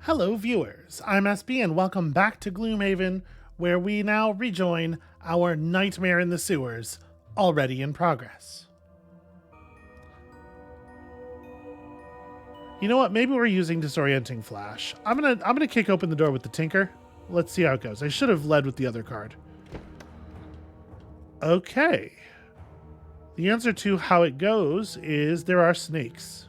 Hello viewers, I'm SB and welcome back to Gloomhaven, where we now rejoin our Nightmare in the Sewers, already in progress. You know what, maybe we're using Disorienting Flash. I'm gonna kick open the door with the Tinker. Let's see how it goes. I should have led with the other card. Okay. The answer to how it goes is there are snakes.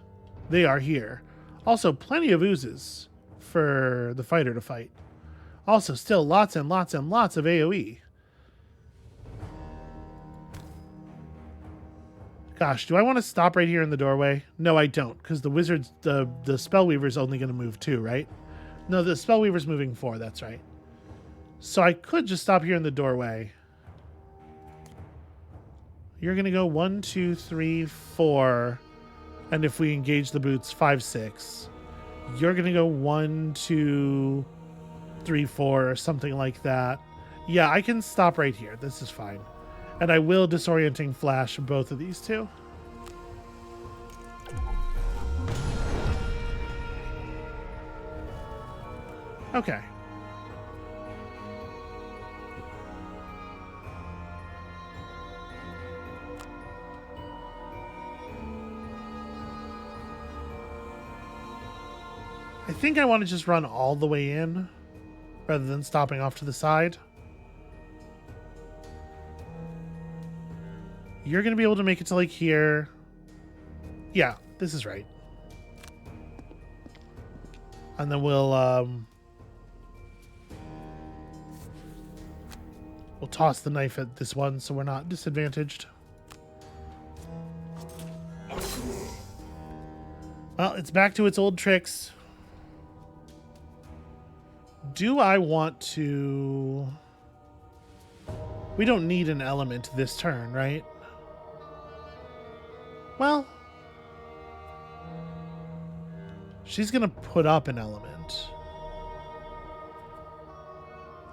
They are here. Also, plenty of oozes for the fighter to fight. Also, still lots and lots and lots of AoE. Gosh, do I want to stop right here in the doorway? No, I don't, because the wizard's the spellweaver's only going to move 2, right? No, the spellweaver's moving 4, that's right. So I could just stop here in the doorway. You're going to go 1, 2, 3, 4. And if we engage the boots, 5, 6. You're going to go 1, 2, 3, 4, or something like that. Yeah, I can stop right here. This is fine. And I will Disorienting Flash both of these two. Okay. I think I want to just run all the way in rather than stopping off to the side. You're going to be able to make it to like here. Yeah, this is right. And then we'll toss the knife at this one so we're not disadvantaged. Well, it's back to its old tricks. Do I want to... We don't need an element this turn, right? Well, she's going to put up an element.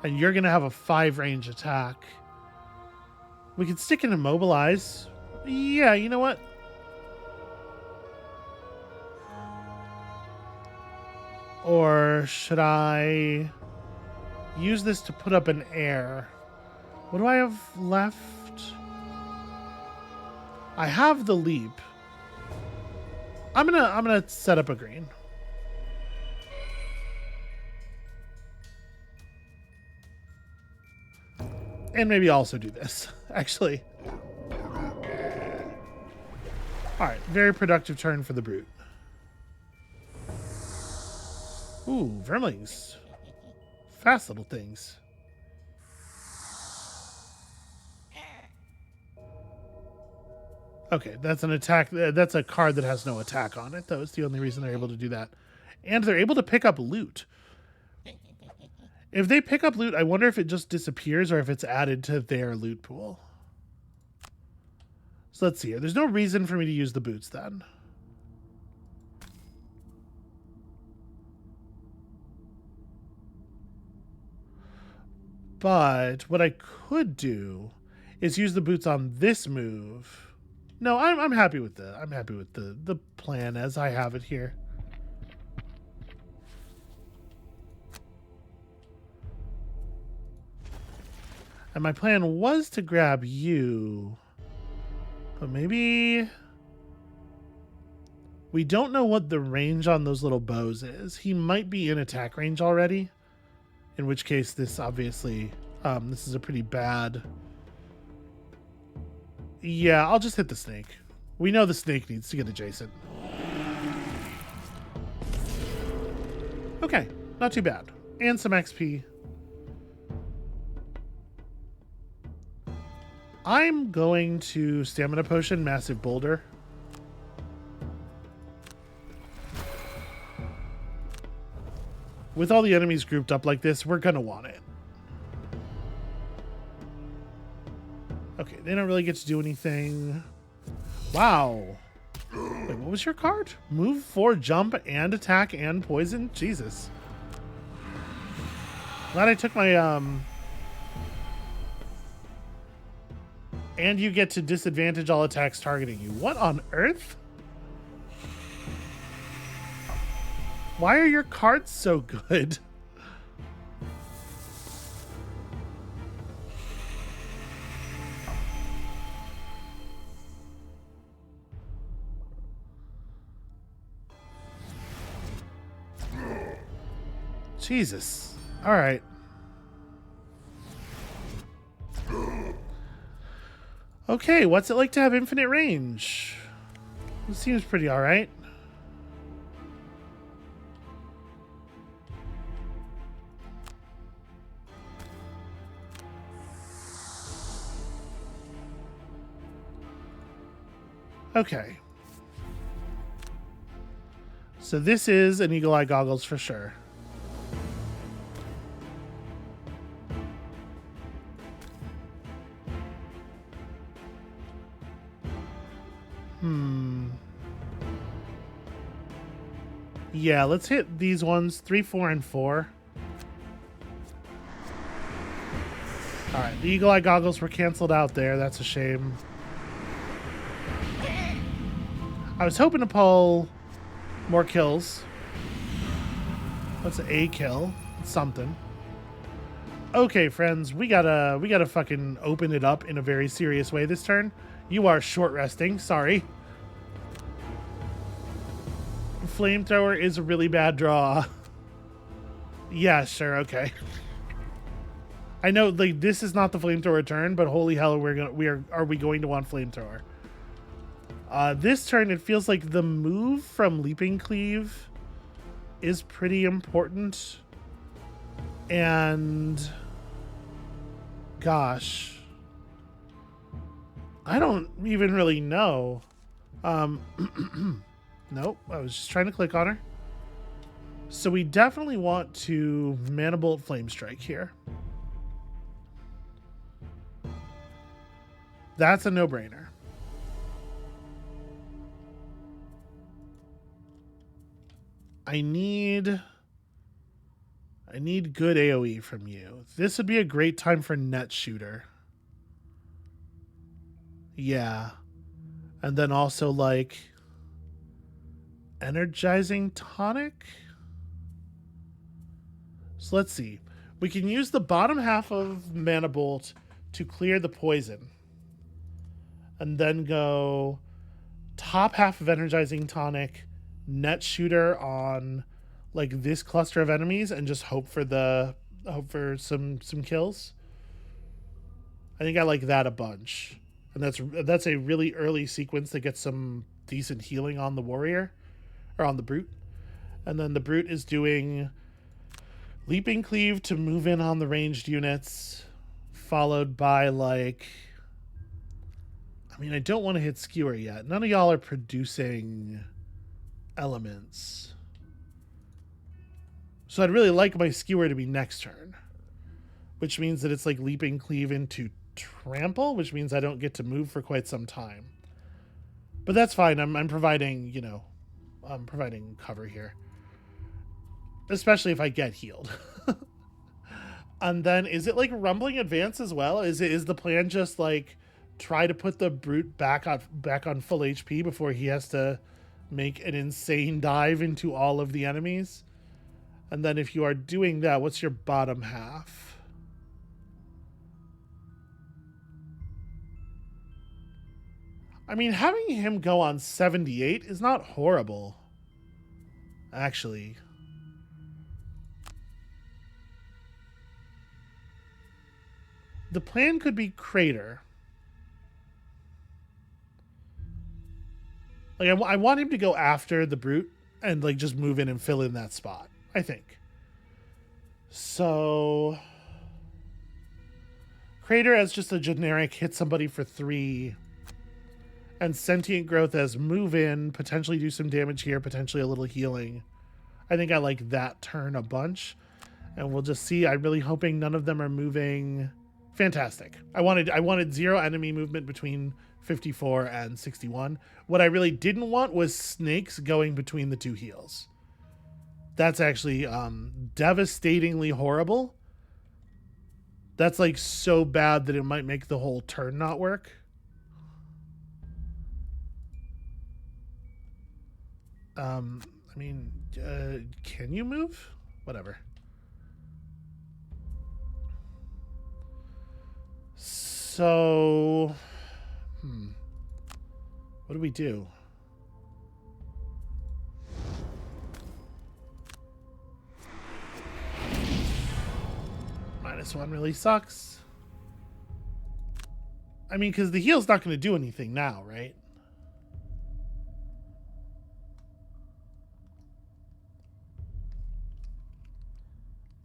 And you're going to have a 5 range attack. We could stick an immobilize. Yeah, you know what? Or should I use this to put up an air? What do I have left? I have the leap. I'm gonna set up a green. And maybe also do this, actually. Alright, very productive turn for the brute. Ooh, vermlings. Fast little things. Okay, that's an attack. That's a card that has no attack on it. That was the only reason they're able to do that. And they're able to pick up loot. If they pick up loot, I wonder if it just disappears or if it's added to their loot pool. So let's see here. There's no reason for me to use the boots then. But what I could do is use the boots on this move. No, I'm happy with the plan as I have it here. And my plan was to grab you, but maybe we don't know what the range on those little bows is. He might be in attack range already, in which case this obviously this is a pretty bad. Yeah, I'll just hit the snake. We know the snake needs to get adjacent. Okay, not too bad. And some XP. I'm going to Stamina Potion, Massive Boulder. With all the enemies grouped up like this, we're going to want it. Okay, they don't really get to do anything. Wow. Wait, what was your card? Move 4, jump, and attack, and poison? Jesus. Glad I took my, And you get to disadvantage all attacks targeting you. What on earth? Why are your cards so good? Jesus. All right. Okay, what's it like to have infinite range? It seems pretty all right. Okay. So this is an eagle eye goggles for sure. Yeah, let's hit these ones 3, 4, and 4. All right, the eagle eye goggles were canceled out there. That's a shame. I was hoping to pull more kills. What's a kill? It's something. Okay, friends, we gotta fucking open it up in a very serious way this turn. You are short resting. Sorry. Flamethrower is a really bad draw. Yeah, sure, okay. I know, like, this is not the flamethrower turn, but holy hell, are we going to want flamethrower? This turn, it feels like the move from Leaping Cleave is pretty important. And gosh, I don't even really know. Nope, I was just trying to click on her. So we definitely want to Mana Bolt Flame Strike here. That's a no-brainer. I need good AoE from you. This would be a great time for Net Shooter. Yeah. And then also like Energizing Tonic. So let's see. We can use the bottom half of Mana Bolt to clear the poison. And then go top half of Energizing Tonic, Net Shooter on like this cluster of enemies, and just hope for some kills. I think I like that a bunch. And that's a really early sequence that gets some decent healing on the warrior, or on the brute. And then the brute is doing Leaping Cleave to move in on the ranged units, followed by like, I mean, I don't want to hit Skewer yet. None of y'all are producing elements. So I'd really like my Skewer to be next turn, which means that it's like Leaping Cleave into Trample, which means I don't get to move for quite some time. But that's fine. I'm providing, you know, I'm providing cover here. Especially if I get healed. And then is it like Rumbling Advance as well? Is the plan just like try to put the brute back on full HP before he has to make an insane dive into all of the enemies? And then if you are doing that, what's your bottom half? I mean, having him go on 78 is not horrible, actually. The plan could be Crater. Like, I want him to go after the brute and like just move in and fill in that spot, I think. So Crater as just a generic hit somebody for 3, and Sentient Growth as move in, potentially do some damage here, potentially a little healing. I think I like that turn a bunch, and we'll just see. I'm really hoping none of them are moving. Fantastic. I wanted 0 enemy movement between 54 and 61. What I really didn't want was snakes going between the 2 heals. That's actually devastatingly horrible. That's like so bad that it might make the whole turn not work. I mean, Can you move? Whatever. So, what do we do? -1 really sucks. I mean, because the heal's not going to do anything now, right?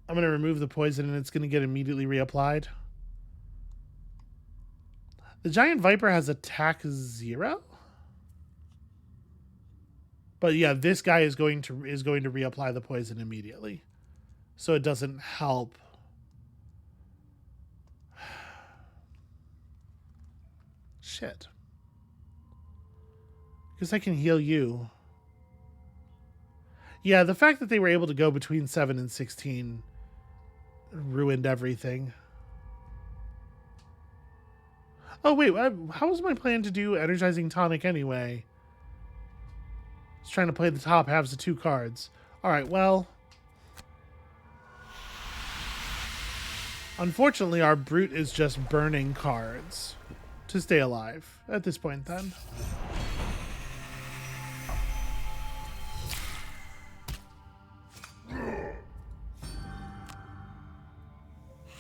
I'm going to remove the poison and it's going to get immediately reapplied. The giant viper has attack 0. But yeah, this guy is going to reapply the poison immediately. So it doesn't help. Shit. Because I can heal you. Yeah, the fact that they were able to go between 7 and 16 ruined everything. Oh, wait. How was my plan to do Energizing Tonic anyway? I was trying to play the top halves of 2 cards. Alright, well. Unfortunately, our Brute is just burning cards to stay alive at this point then.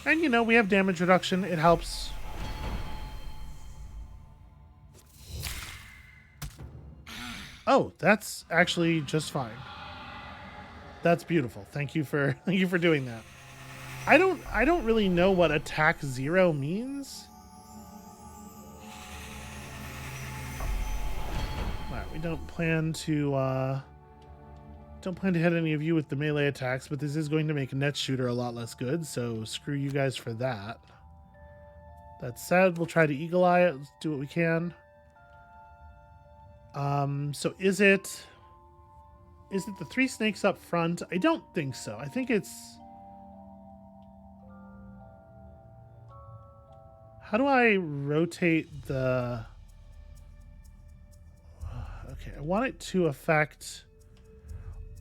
And, you know, we have damage reduction. It helps. Oh, that's actually just fine. That's beautiful. Thank you for doing that. I don't really know what attack 0 means. Alright, we don't plan to hit any of you with the melee attacks, but this is going to make a net shooter a lot less good, so screw you guys for that. That said, we'll try to eagle eye it. Let's do what we can. So is it the 3 snakes up front? I don't think so. I think it's... How do I rotate the... Okay, I want it to affect...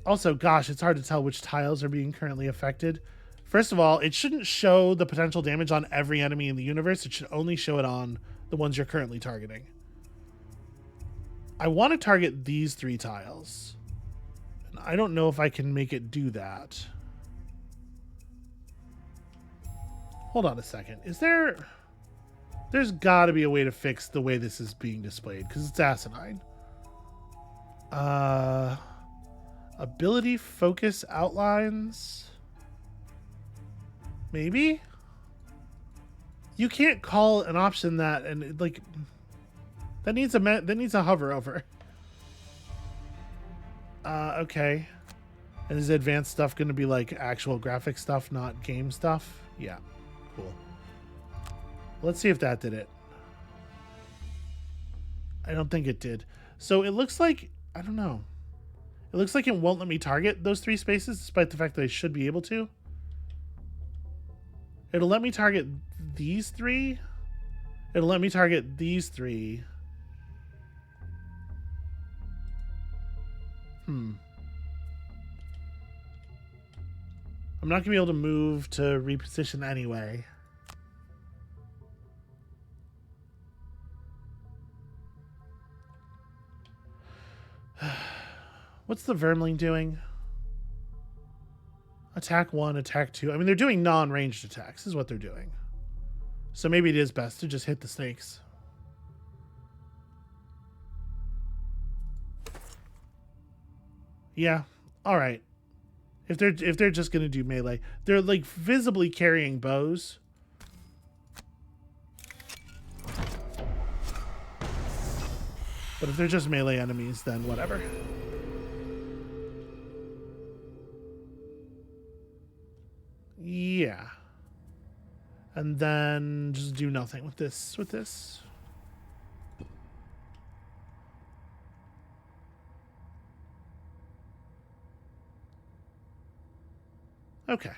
Also, gosh, it's hard to tell which tiles are being currently affected. First of all, it shouldn't show the potential damage on every enemy in the universe. It should only show it on the ones you're currently targeting. I want to target these 3 tiles. And I don't know if I can make it do that. Hold on a second. Is there... There's got to be a way to fix the way this is being displayed, because it's asinine. Ability focus outlines. Maybe? You can't call an option that, and like... That needs a hover over. Okay. And is advanced stuff going to be like actual graphic stuff, not game stuff? Yeah. Cool. Let's see if that did it. I don't think it did. So it looks like, I don't know. It looks like it won't let me target those 3 spaces, despite the fact that I should be able to. It'll let me target these 3. It'll let me target these 3. I'm not going to be able to move to reposition anyway. What's the Vermling doing? Attack 1, attack 2. I mean, they're doing non-ranged attacks is what they're doing. So maybe it is best to just hit the snakes. Yeah. All right. If they're just going to do melee, they're like visibly carrying bows. But if they're just melee enemies, then whatever. Yeah. And then just do nothing with this. Okay.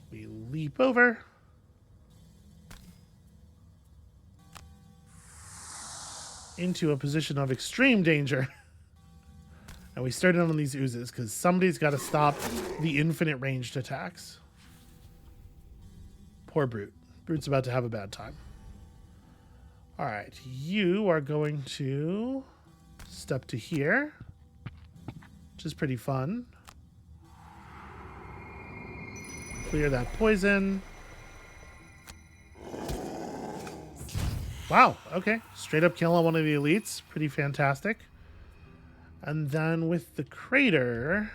We leap over. into a position of extreme danger. And we started on these oozes because somebody's got to stop the infinite ranged attacks. Poor Brute. Brute's about to have a bad time. All right, you are going to step to here, which is pretty fun. Clear that poison. Wow, okay. Straight up kill on one of the elites. Pretty fantastic. And then with the crater...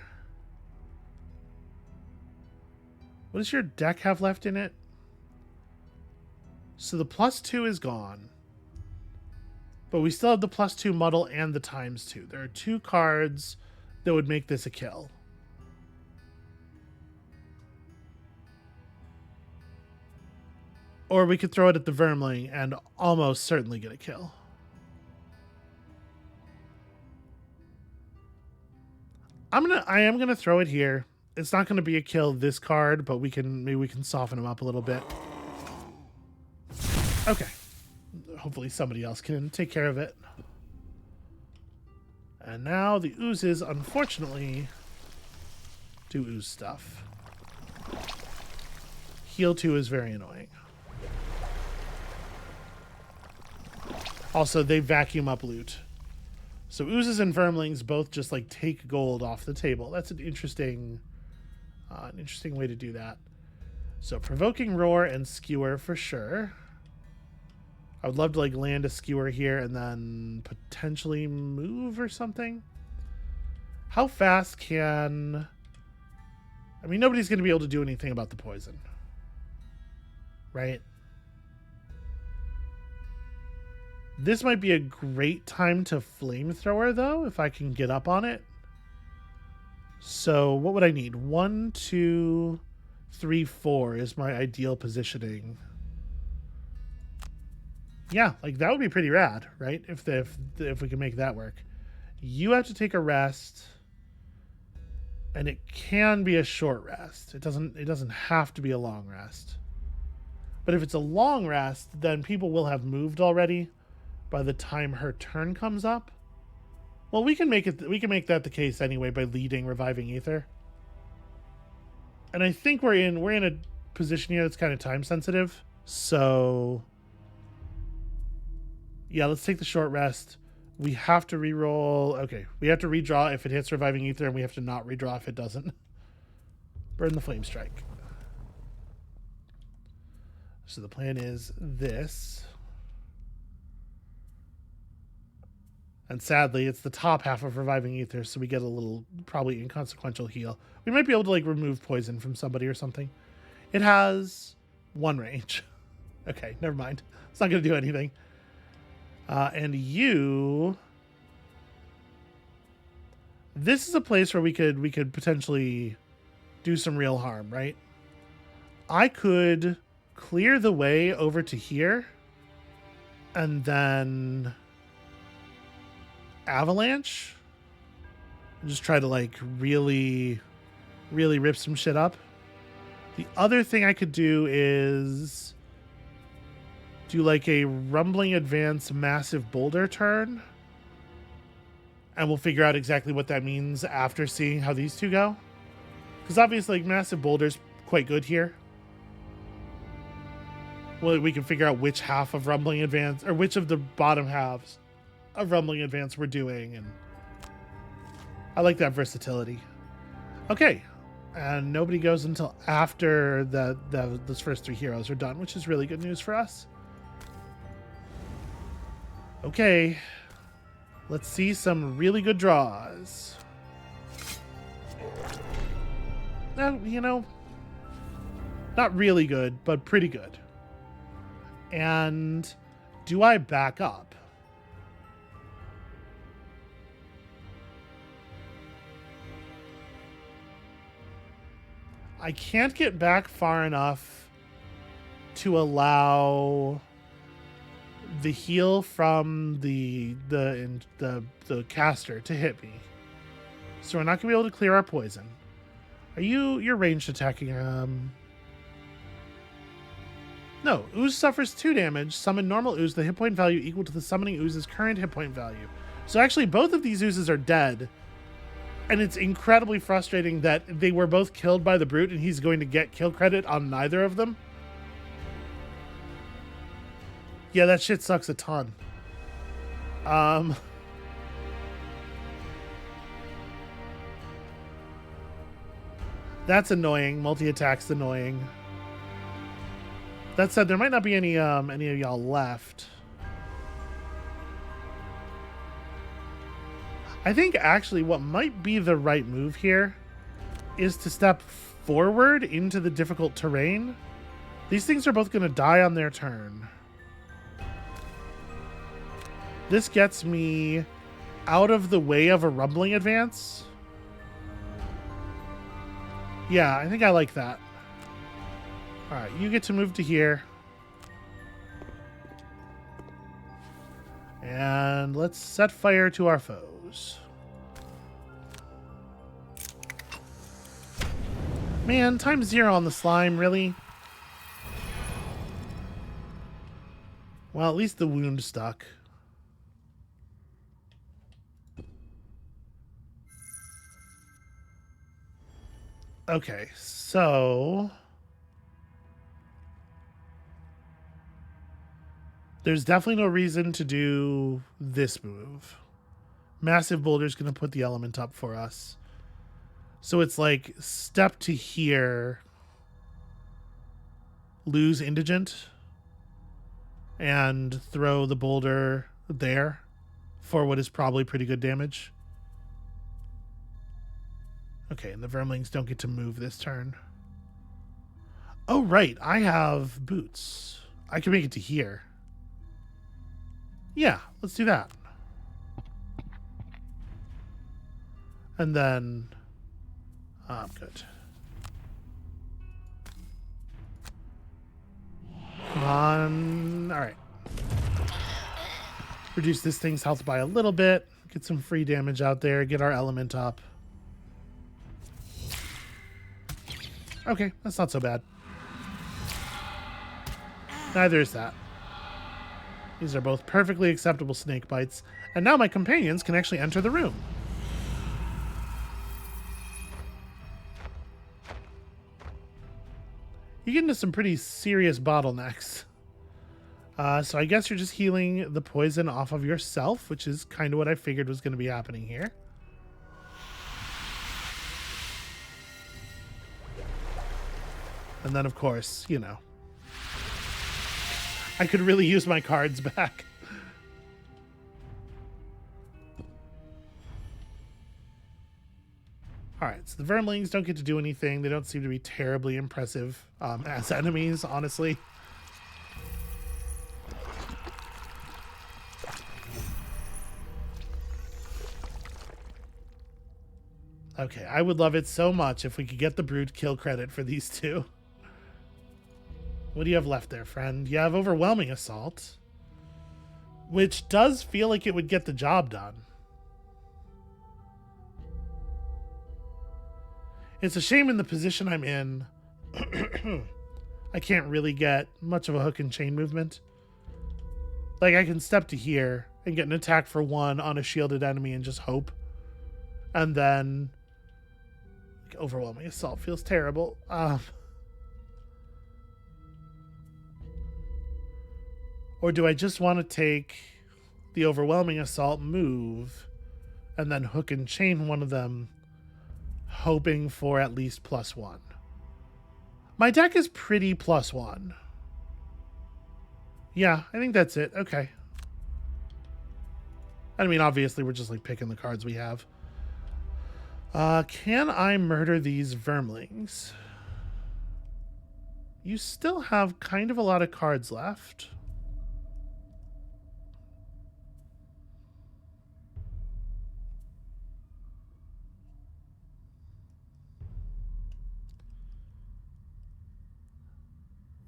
What does your deck have left in it? So the +2 is gone. But we still have the +2 muddle and the ×2. There are 2 cards that would make this a kill. Or we could throw it at the Vermling and almost certainly get a kill. I am gonna throw it here. It's not gonna be a kill this card, but maybe we can soften him up a little bit. Okay. Hopefully somebody else can take care of it. And now the oozes, unfortunately, do ooze stuff. Heal 2 is very annoying. Also, they vacuum up loot. So oozes and vermlings both just like take gold off the table. That's an interesting way to do that. So provoking roar and skewer for sure. I would love to like land a skewer here and then potentially move or something. How fast can... I mean, nobody's going to be able to do anything about the poison. Right? This might be a great time to flamethrower, though, if I can get up on it. So what would I need? 1, 2, 3, 4 is my ideal positioning. Yeah, like that would be pretty rad, right? If we can make that work. You have to take a rest, and it can be a short rest. It doesn't have to be a long rest. But if it's a long rest, then people will have moved already by the time her turn comes up. Well, we can make that the case anyway by leading Reviving Aether. And I think we're in a position here that's kind of time sensitive. So yeah, let's take the short rest. We have to reroll. Okay, we have to redraw if it hits Reviving Aether, and we have to not redraw if it doesn't. Burn the Flame Strike. So the plan is this. And sadly, it's the top half of Reviving Aether, so we get a little, probably inconsequential heal. We might be able to, like, remove poison from somebody or something. It has 1 range. Okay, never mind. It's not going to do anything. And you... This is a place where we could potentially do some real harm, right? I could clear the way over to here, and then... Avalanche, and just try to like really rip some shit up. The other thing I could do is do like a rumbling advance massive boulder turn, and we'll figure out exactly what that means after seeing how these two go, because obviously like massive boulder's quite good here. Well, we can figure out which half of rumbling advance, or which of the bottom halves of rumbling advance we're doing, and I like that versatility. Okay, and nobody goes until after those first 3 heroes are done, which is really good news for us. Okay, let's see some really good draws. Now, you know, not really good, but pretty good. And do I back up? I can't get back far enough to allow the heal from the caster to hit me. So we're not gonna be able to clear our poison. You're ranged attacking No, ooze suffers 2 damage. Summon normal ooze, the hit point value equal to the summoning ooze's current hit point value. So actually, both of these oozes are dead. And it's incredibly frustrating that they were both killed by the brute and he's going to get kill credit on neither of them. Yeah, that shit sucks a ton. That's annoying. Multi-attack's annoying. That said, there might not be any of y'all left. I think actually what might be the right move here is to step forward into the difficult terrain. These things are both going to die on their turn. This gets me out of the way of a rumbling advance. Yeah, I think I like that. All right, you get to move to here. And let's set fire to our foes. Man, times 0 on the slime, really? Well, at least the wound stuck. Okay, so there's definitely no reason to do this move. Massive Boulder's going to put the element up for us. So it's like step to here, lose Indigent, and throw the boulder there for what is probably pretty good damage. Okay, and the Vermlings don't get to move this turn. Oh, right. I have boots. I can make it to here. Yeah, let's do that. And then... I'm good. Come on. All right. Reduce this thing's health by a little bit. Get some free damage out there. Get our element up. Okay, that's not so bad. Neither is that. These are both perfectly acceptable snake bites. And now my companions can actually enter the room. You get into some pretty serious bottlenecks. So I guess you're just healing the poison off of yourself, which is kind of what I figured was going to be happening here. And then, of course, you know, I could really use my cards back. All right, so the Vermlings don't get to do anything. They don't seem to be terribly impressive as enemies, honestly. Okay, I would love it so much if we could get the Brute kill credit for these two. What do you have left there, friend? You have Overwhelming Assault, which does feel like it would get the job done. It's a shame in the position I'm in. I can't really get much of a hook and chain movement. Like, I can step to here and get an attack for 1 on a shielded enemy and just hope. And then... like, Overwhelming Assault feels terrible. Or do I just want to take the Overwhelming Assault move and then hook and chain one of them, hoping for at least +1? My deck is pretty +1. Yeah, I think that's it. Okay. I mean, obviously, we're just like picking the cards we have. Can I murder these Vermlings? You still have kind of a lot of cards left.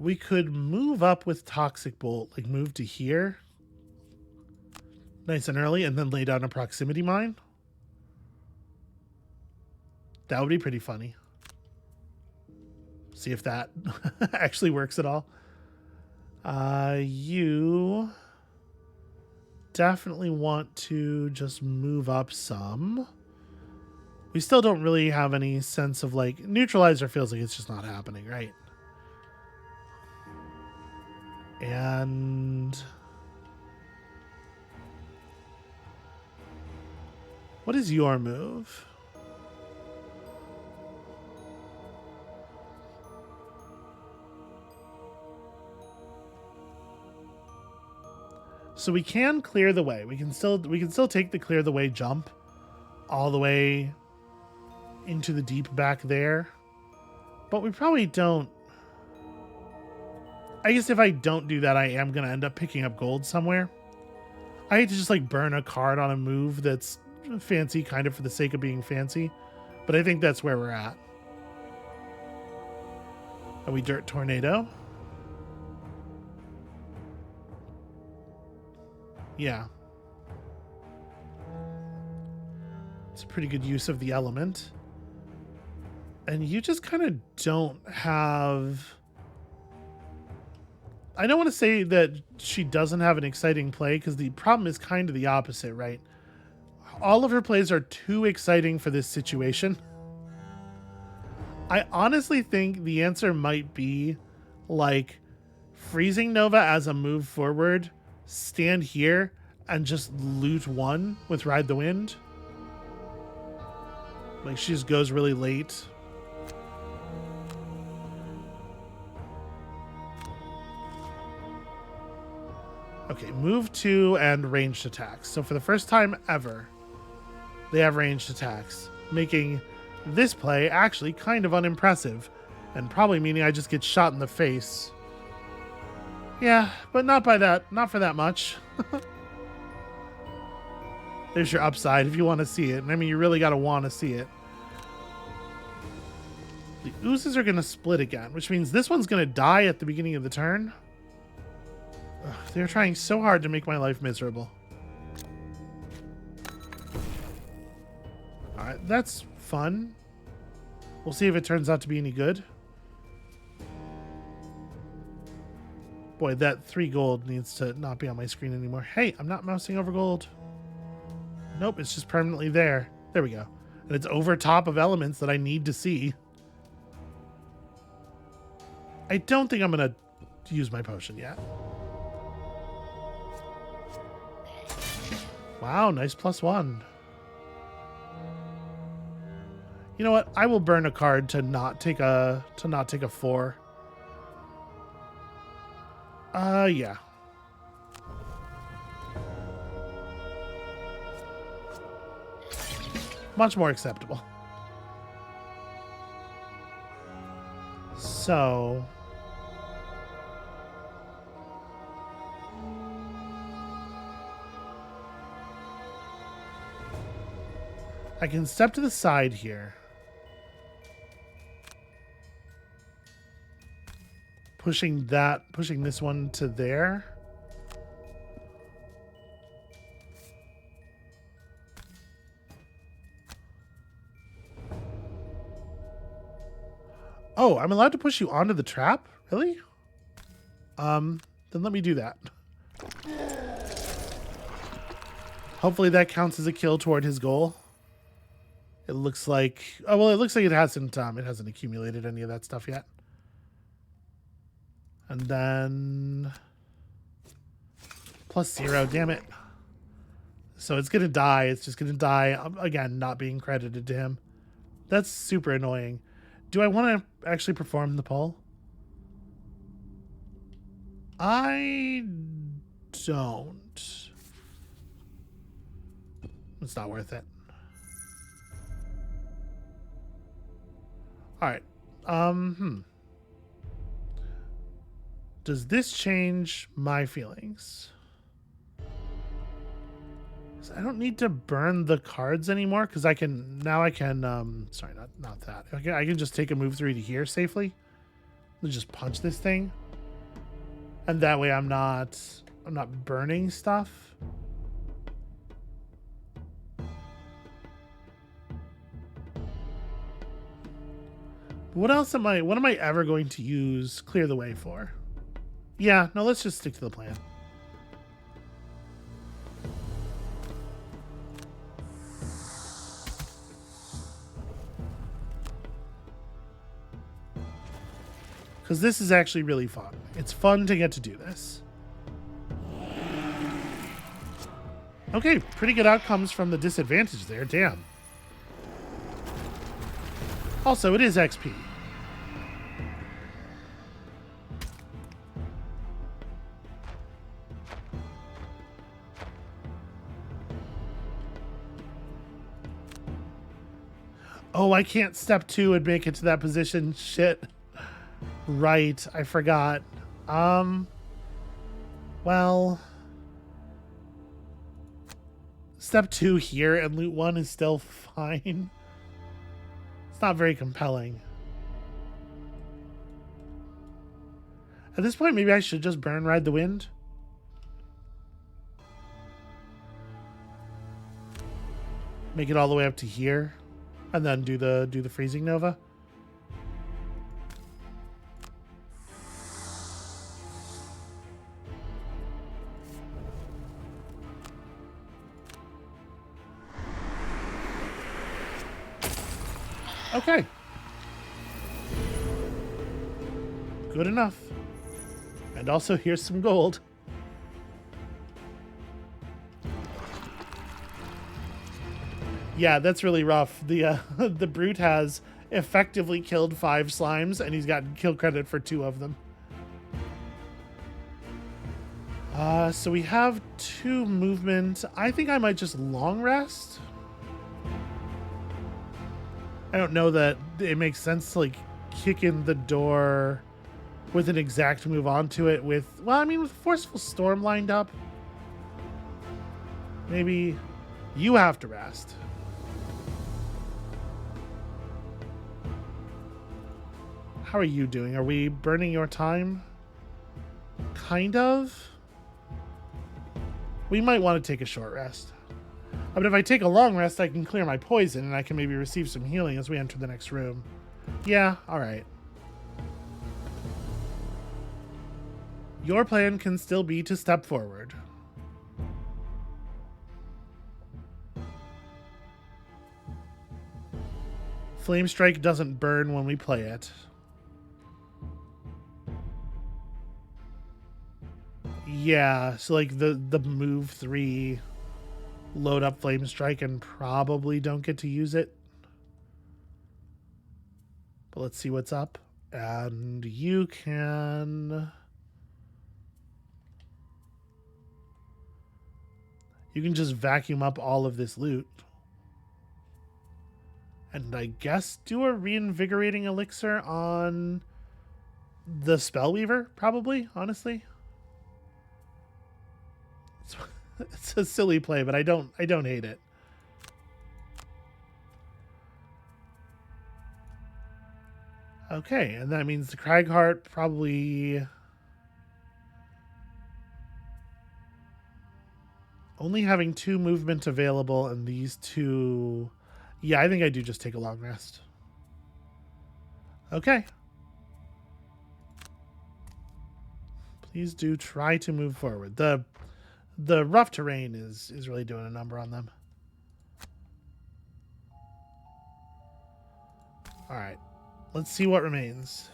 We could move up with Toxic Bolt, like move to here. Nice and early, and then lay down a proximity mine. That would be pretty funny. See if that actually works at all. You definitely want to just move up some. We still don't really have any sense of like neutralizer feels like it's just not happening, right? And what is your move? So we can clear the way. We can still take the clear the way jump all the way into the deep back there. But we probably don't. I guess if I don't do that, I am going to end up picking up gold somewhere. I hate to just like burn a card on a move that's fancy kind of for the sake of being fancy. But I think that's where we're at. Are we Dirt Tornado? Yeah. It's a pretty good use of the element. And you just kind of don't have... I don't want to say that she doesn't have an exciting play, because the problem is kind of the opposite, right? All of her plays are too exciting for this situation. I honestly think the answer might be like freezing Nova as a move forward, stand here, and just loot one with Ride the Wind. Like she just goes really late. Okay, move 2 and ranged attacks. So for the first time ever, they have ranged attacks, making this play actually kind of unimpressive, and probably meaning I just get shot in the face. Yeah, but not for that much. There's your upside if you want to see it. And I mean, you really got to want to see it. The oozes are going to split again, which means this one's going to die at the beginning of the turn. Ugh, they're trying so hard to make my life miserable. Alright, that's fun. We'll see if it turns out to be any good. Boy, that 3 gold needs to not be on my screen anymore. Hey, I'm not mousing over gold. Nope, it's just permanently there. There we go. And it's over top of elements that I need to see. I don't think I'm going to use my potion yet. Wow, nice +1. You know what? I will burn a card to not take a 4. Yeah. Much more acceptable. So... I can step to the side here. Pushing this one to there. Oh, I'm allowed to push you onto the trap? Really? Then let me do that. Hopefully that counts as a kill toward his goal. It looks like... Oh, well, it looks like it hasn't accumulated any of that stuff yet. And then... +0, damn it. So it's going to die. It's just going to die, again, not being credited to him. That's super annoying. Do I want to actually perform the pull? I don't. It's not worth it. All right. Does this change my feelings? So I don't need to burn the cards anymore because I can sorry, not that. Okay, I can just take a move 3 to here safely. Let's just punch this thing. And that way I'm not burning stuff. What else am I ever going to use Clear the Way for? Yeah, no, let's just stick to the plan. Because this is actually really fun. It's fun to get to do this. Okay, pretty good outcomes from the disadvantage there. Damn. Also, it is XP. Oh, I can't step 2 and make it to that position. Shit. Right, I forgot. Well, step 2 here and loot 1 is still fine. It's not very compelling. At this point, maybe I should just burn Ride the Wind. Make it all the way up to here, and then do the Freezing Nova. Okay. Good enough. And also, here's some gold. Yeah, that's really rough. The the brute has effectively killed 5 slimes, and he's gotten kill credit for 2 of them. So we have 2 movement. I think I might just long rest. I don't know that it makes sense to like kick in the door with an exact move onto it with, well, I mean, with Forceful Storm lined up. Maybe you have to rest. How are you doing? Are we burning your time? Kind of. We might want to take a short rest. But if I take a long rest, I can clear my poison and I can maybe receive some healing as we enter the next room. Yeah, all right. Your plan can still be to step forward. Flame Strike doesn't burn when we play it. Yeah, so like the move 3 load up Flame Strike and probably don't get to use it. But let's see what's up. And you can just vacuum up all of this loot. And I guess do a reinvigorating elixir on the Spellweaver, probably, honestly. It's a silly play, but I don't hate it. Okay, and that means the Cragheart probably only having 2 movement available, and these 2. Yeah, I think I do just take a long rest. Okay. Please do try to move forward. The rough terrain is really doing a number on them. All right. Let's see what remains.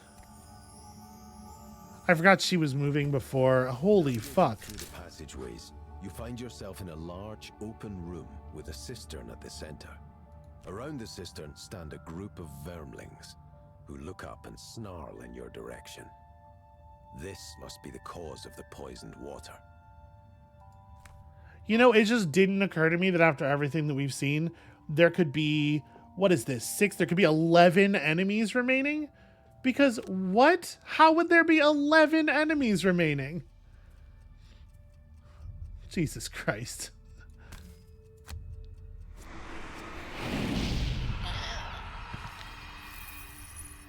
I forgot she was moving before. Holy fuck. Through the passageways, you find yourself in a large open room with a cistern at the center. Around the cistern stand a group of vermlings who look up and snarl in your direction. This must be the cause of the poisoned water. You know, it just didn't occur to me that after everything that we've seen, there could be, what is this, 6? There could be 11 enemies remaining? Because what? How would there be 11 enemies remaining? Jesus Christ.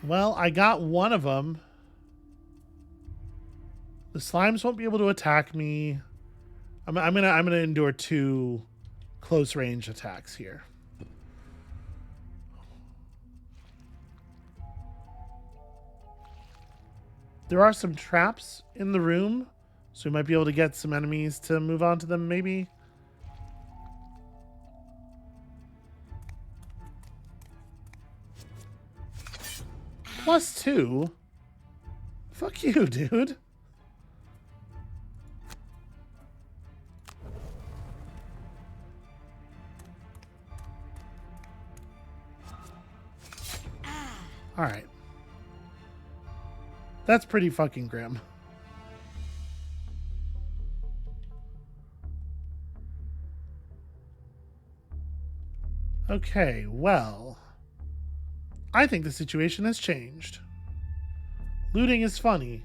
Well, I got one of them. The slimes won't be able to attack me. I'm gonna endure 2 close range attacks here. There are some traps in the room, so we might be able to get some enemies to move on to them, maybe. +2? Fuck you, dude. Alright. That's pretty fucking grim. Okay, well, I think the situation has changed. Looting is funny.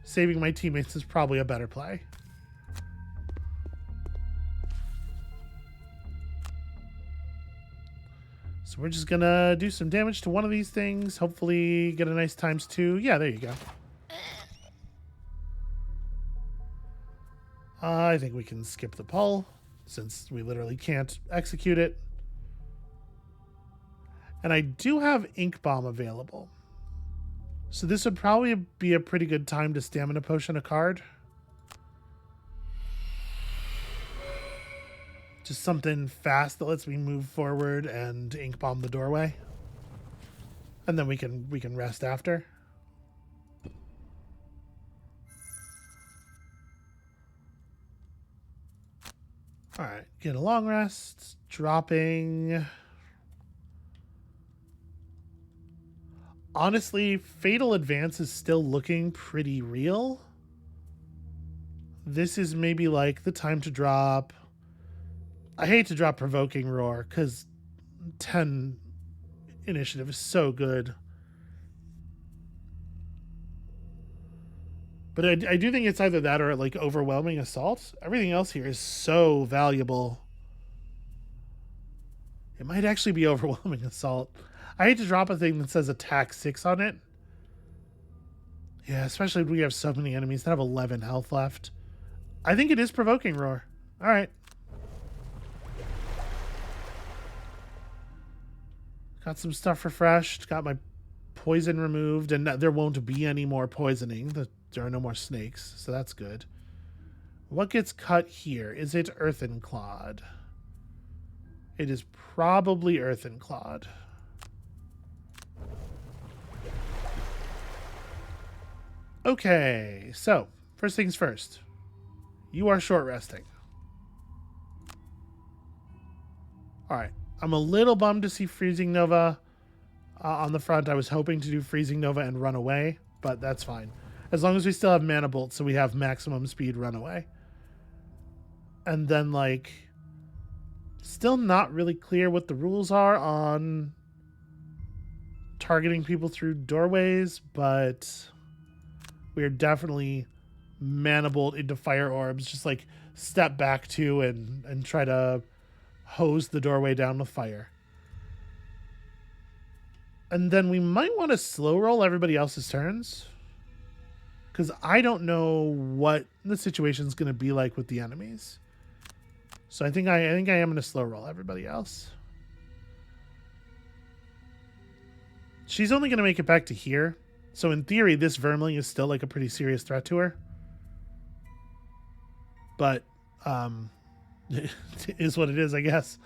Saving my teammates is probably a better play. So we're just gonna do some damage to one of these things. Hopefully get a nice ×2. Yeah, there you go. I think we can skip the pull, since we literally can't execute it. And I do have Ink Bomb available. So this would probably be a pretty good time to Stamina Potion a card. Just something fast that lets me move forward and Ink Bomb the doorway. And then we can rest after. Alright, get a long rest. Dropping. Honestly, Fatal Advance is still looking pretty real. This is maybe like the time to drop. I hate to drop Provoking Roar because 10 initiative is so good. But I do think it's either that or like Overwhelming Assault. Everything else here is so valuable. It might actually be Overwhelming Assault. I hate to drop a thing that says attack 6 on it. Yeah, especially if we have so many enemies that have 11 health left. I think it is Provoking Roar. All right. Got some stuff refreshed. Got my poison removed. And there won't be any more poisoning. There are no more snakes. So that's good. What gets cut here? Is it Earthen Clod? It is probably Earthen Clod. Okay, so first things first. You are short resting. Alright, I'm a little bummed to see Freezing Nova on the front. I was hoping to do Freezing Nova and run away, but that's fine. As long as we still have Mana Bolt, so we have maximum speed run away. And then, like, still not really clear what the rules are on targeting people through doorways, but we are definitely Mana Bolt into Fire Orbs. Just, like, step back to and try to hose the doorway down with fire. And then we might want to slow roll everybody else's turns, because I don't know what the situation's going to be like with the enemies. So I think I am going to slow roll everybody else. She's only going to make it back to here. So in theory, this Vermling is still like a pretty serious threat to her. But it is what it is, I guess.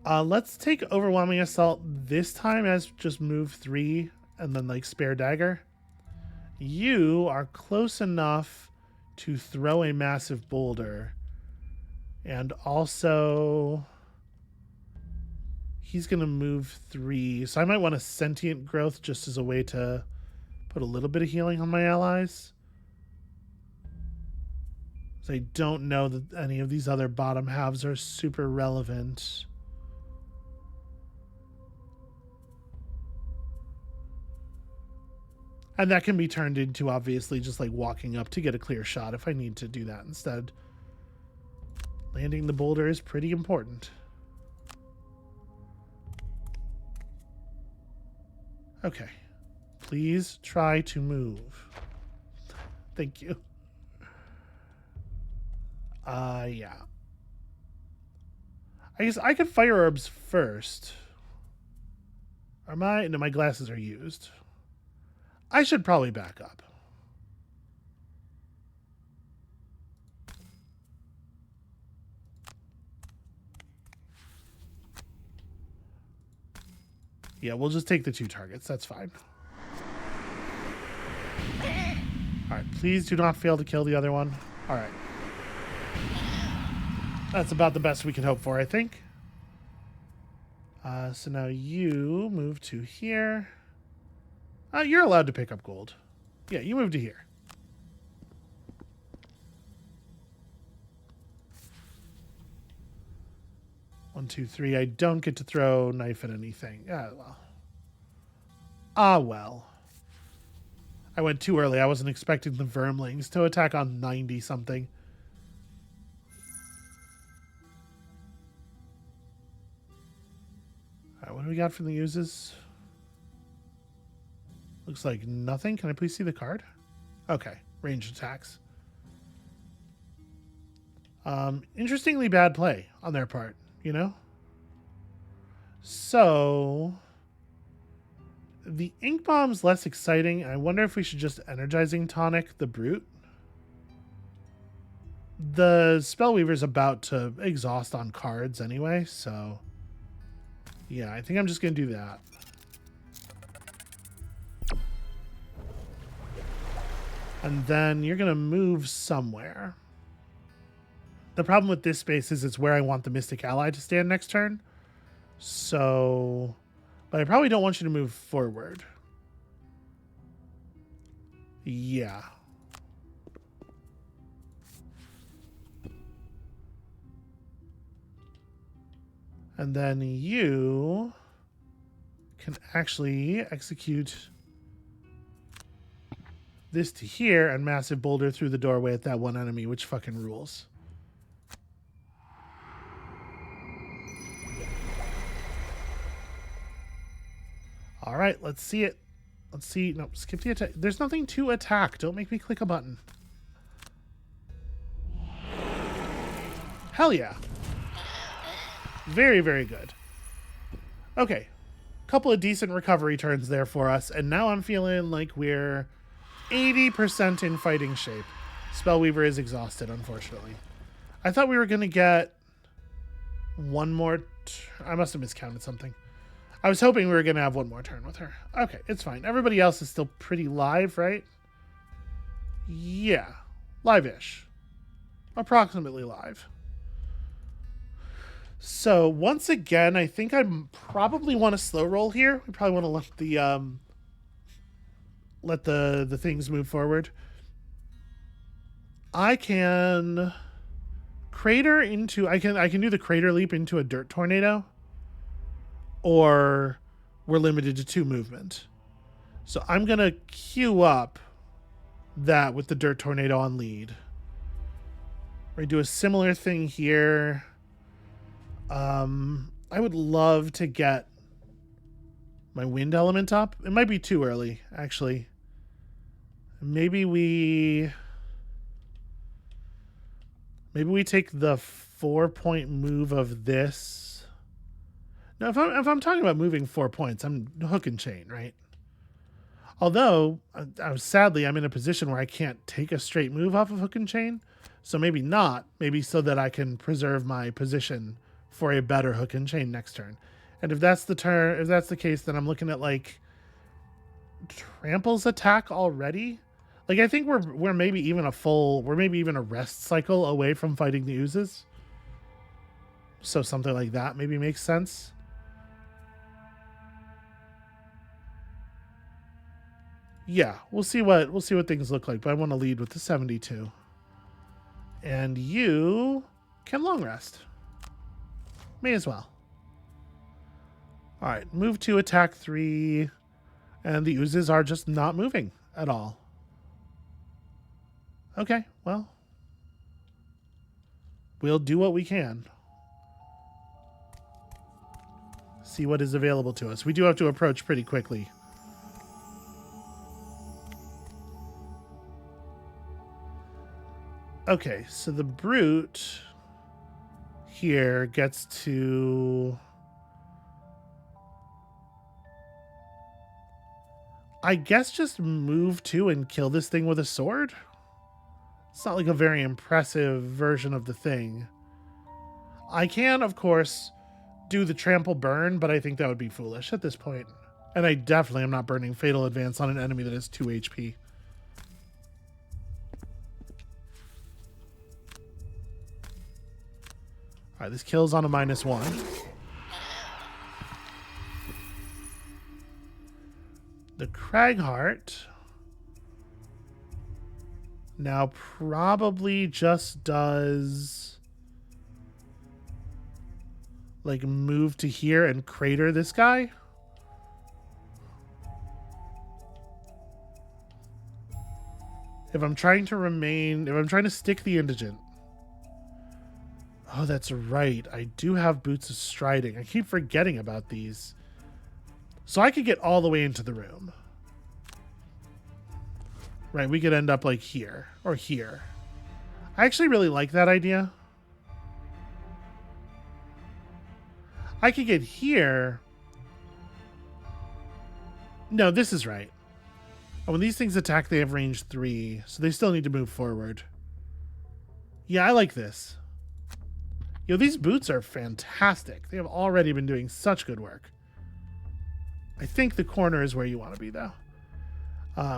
Let's take Overwhelming Assault this time as just move 3 and then like spare dagger. You are close enough to throw a massive boulder. And also, he's going to move 3. So I might want a Sentient Growth just as a way to put a little bit of healing on my allies. So I don't know that any of these other bottom halves are super relevant. And that can be turned into, obviously, just like walking up to get a clear shot if I need to do that instead. Landing the boulder is pretty important. Okay. Please try to move. Thank you. Yeah. I guess I could Fire Orbs first. Are my... No, my glasses are used. I should probably back up. Yeah, we'll just take the 2 targets. That's fine. All right, please do not fail to kill the other one. All right. That's about the best we can hope for, I think. So now you move to here. You're allowed to pick up gold. Yeah, you move to here. One, two, three. I don't get to throw knife at anything. Well. Well. I went too early. I wasn't expecting the vermlings to attack on 90-something. All right, what do we got from the uses? Looks like nothing. Can I please see the card? Okay, ranged attacks. Interestingly bad play on their part, you know? So the ink bomb's less exciting. I wonder if we should just energizing tonic the brute. The Spellweaver's about to exhaust on cards anyway, so yeah, I think I'm just gonna do that. And then you're gonna move somewhere. The problem with this space is it's where I want the Mystic Ally to stand next turn. So, but I probably don't want you to move forward. Yeah. And then you can actually execute this to here and massive boulder through the doorway at that one enemy, which fucking rules. All right, let's see it. Let's see. No, skip the attack. There's nothing to attack. Don't make me click a button. Hell yeah. Very, very good. Okay. Couple of decent recovery turns there for us. And now I'm feeling like we're 80% in fighting shape. Spellweaver is exhausted, unfortunately. I thought we were going to get one more... I must have miscounted something. I was hoping we were going to have one more turn with her. Okay, it's fine. Everybody else is still pretty live, right? Yeah. Live-ish. Approximately live. So, once again, I think I probably want to slow roll here. We probably want to let the things move forward. I can crater into... I can do the crater leap into a dirt tornado. Or we're limited to 2 movement. So I'm going to queue up that with the dirt tornado on lead. We're going to do a similar thing here. I would love to get my wind element up. It might be too early, actually. Maybe we take the 4-point move of this. Now, if I'm talking about moving 4 points, I'm hook and chain, right? Although, sadly, I'm in a position where I can't take a straight move off of hook and chain. So maybe not. Maybe so that I can preserve my position for a better hook and chain next turn. And if that's the case, then I'm looking at like Trample's attack already. Like I think we're maybe even a rest cycle away from fighting the oozes. So something like that maybe makes sense. Yeah, we'll see what things look like, but I want to lead with the 72. And you can long rest. May as well. All right, move to attack 3, and the oozes are just not moving at all. Okay, well, we'll do what we can. See what is available to us. We do have to approach pretty quickly. Okay, so the brute here gets to... I guess just move to and kill this thing with a sword? It's not like a very impressive version of the thing. I can, of course, do the trample burn, but I think that would be foolish at this point. And I definitely am not burning Fatal Advance on an enemy that has 2 HP. Alright, this kills on a -1. The Cragheart now probably just does like move to here and crater this guy. If I'm trying to stick the indigent. Oh, that's right. I do have Boots of Striding. I keep forgetting about these. So I could get all the way into the room. Right, we could end up like here or here. I actually really like that idea. I could get here. No, this is right. Oh, when these things attack, they have range 3, so they still need to move forward. Yeah, I like this. Yo, these boots are fantastic. They have already been doing such good work. I think the corner is where you want to be, though.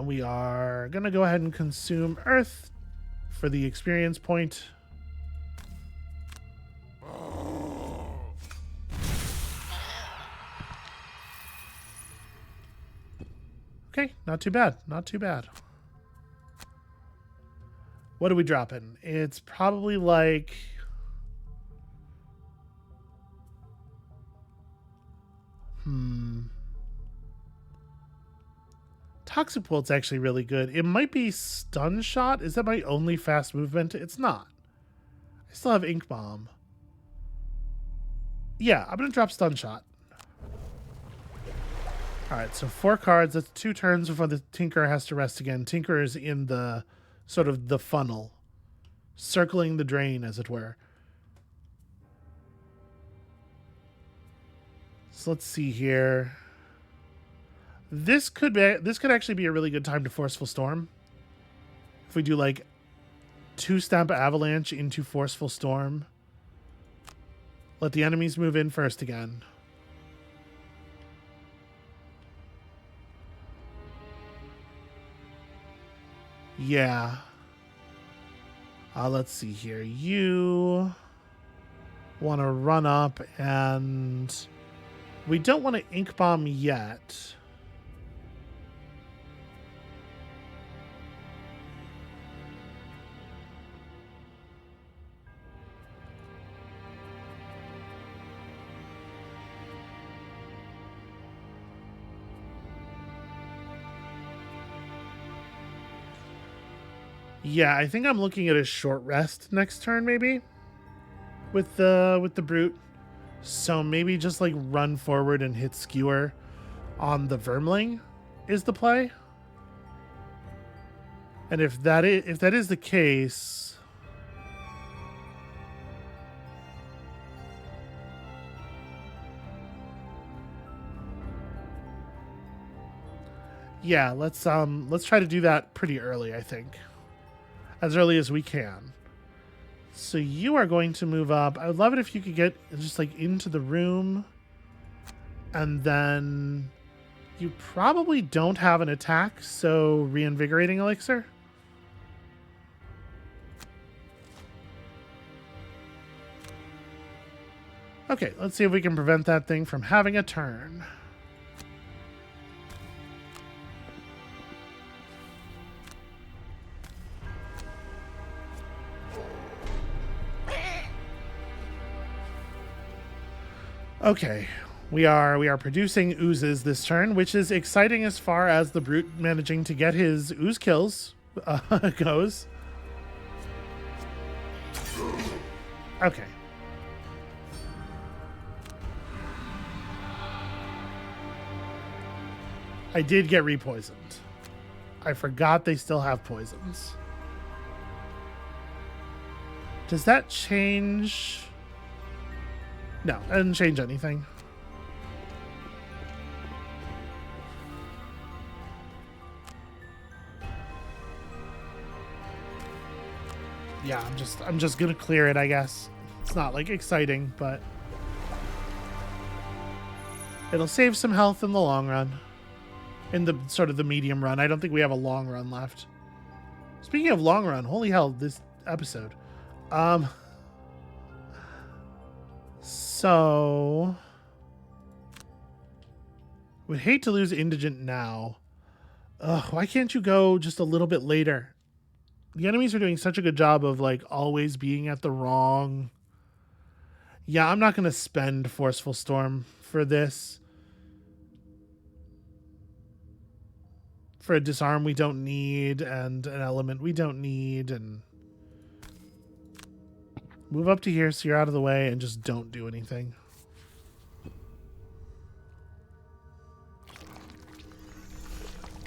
We are going to go ahead and consume Earth for the experience point. Okay, not too bad. Not too bad. What are we dropping? It's probably like... Toxic Bolt's actually really good. It might be Stun Shot. Is that my only fast movement? It's not. I still have Ink Bomb. Yeah, I'm going to drop Stun Shot. Alright, so 4 cards. That's 2 turns before the Tinker has to rest again. Tinker is in the sort of the funnel. Circling the drain, as it were. So let's see here. This could actually be a really good time to Forceful Storm. If we do like 2 Stamp Avalanche into Forceful Storm. Let the enemies move in first again. Yeah. Let's see here. You want to run up and... We don't want to Ink Bomb yet. Yeah, I think I'm looking at a short rest next turn, maybe, with the brute. So maybe just like run forward and hit Skewer on the Vermling is the play. And if that is the case, yeah, let's try to do that pretty early, I think. As early as we can. So you are going to move up. I would love it if you could get just like into the room. And then you probably don't have an attack, so Reinvigorating Elixir. Okay, let's see if we can prevent that thing from having a turn. Okay, we are producing oozes this turn, which is exciting as far as the brute managing to get his ooze kills goes. Okay. I did get repoisoned. I forgot they still have poisons. Does that change... No, it doesn't change anything. Yeah, I'm just gonna clear it, I guess. It's not like exciting, but it'll save some health in the long run. In the sort of the medium run. I don't think we have a long run left. Speaking of long run, holy hell, this episode. So would hate to lose Indigent now. Ugh, why can't you go just a little bit later? The enemies are doing such a good job of like always being at the wrong. Yeah, I'm not gonna spend Forceful Storm for this. For a disarm we don't need, and an element we don't need, and move up to here so you're out of the way and just don't do anything.